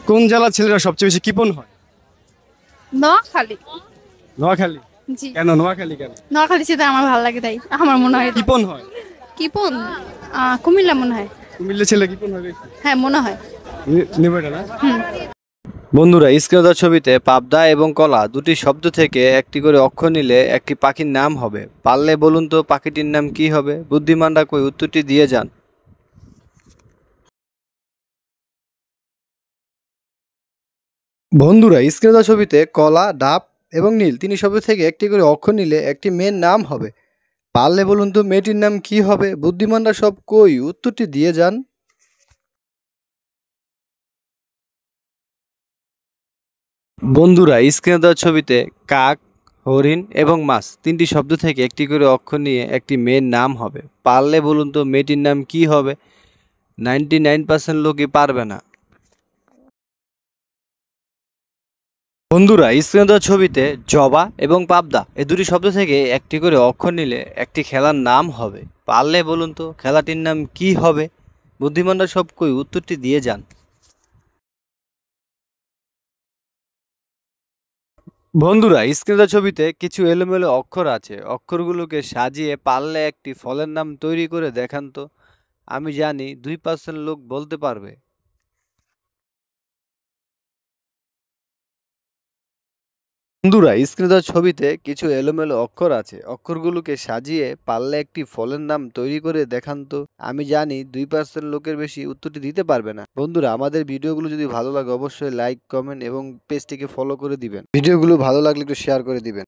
কোন জেলার ছেলেরা সবচেয়ে বেশি কৃপণ হয়? নোয়াখালী। নোয়াখালী। জি। কেন নোয়াখালী কেন নোয়াখালী যেতে আমার ভালো লাগে তাই আমার মনে হয়। কৃপণ হয়? কিপন কুমিল্লা মনে হয়। কুমিল্লা ছেলে কৃপণ হয় বেশি। হ্যাঁ মনে হয়। নেব এটা না। হুম। বন্ধুরা, স্ক্রিনে দেওয়া ছবিতে পাবদা এবং কলা দুটি শব্দ থেকে একটি করে অক্ষর নিলে একটি পাখির নাম হবে। পারলে বলুন তো পাখিটির নাম কি হবে? বুদ্ধিমানরা কই উত্তরটি দিয়ে যান। বন্ধুরা, স্ক্রিনে দেওয়া ছবিতে কলা, ডাব এবং নীল তিন শব্দ থেকে একটি করে অক্ষর নিলে একটি মেয়ের নাম হবে। পারলে বলুন তো মেয়েটির নাম কি হবে? বুদ্ধিমানরা সব কই উত্তরটি দিয়ে যান। বন্ধুরা, স্ক্রিনে দেওয়া ছবিতে কাক, হরিণ এবং মাছ তিনটি শব্দ থেকে একটি করে অক্ষর নিয়ে একটি মেয়ের নাম হবে। পারলে বলুন তো মেয়েটির নাম কি হবে? 99% লোকই পারবে না। বন্ধুরা, স্ক্রিনে দেওয়া ছবিতে জবা এবং পাবদা এই দুটি শব্দ থেকে একটি করে অক্ষর নিলে একটি খেলার নাম হবে। পারলে বলুন তো খেলাটির নাম কি হবে? বুদ্ধিমানরা সব কই উত্তরটি দিয়ে যান। বন্ধুরা, স্ক্রিনে ছবিতে কিছু এলোমেলো অক্ষর আছে। অক্ষরগুলোকে সাজিয়ে পারলে একটি ফলের নাম তৈরি করে দেখান তো। আমি জানি 2% লোক বলতে পারবে। বন্ধুরা, স্ক্রিনে দেওয়া ছবিতে কিছু এলোমেলো অক্ষর আছে। অক্ষরগুলোকে সাজিয়ে পারলে একটি ফলের নাম তৈরি করে দেখান তো। আমি জানি 2% লোকের বেশি উত্তরটি দিতে পারবে না। বন্ধুরা, আমাদের ভিডিওগুলো যদি ভালো লাগে অবশ্যই লাইক, কমেন্ট এবং পেজটিকে ফলো করে দিবেন। ভিডিওগুলো ভালো লাগলে একটু শেয়ার করে দিবেন।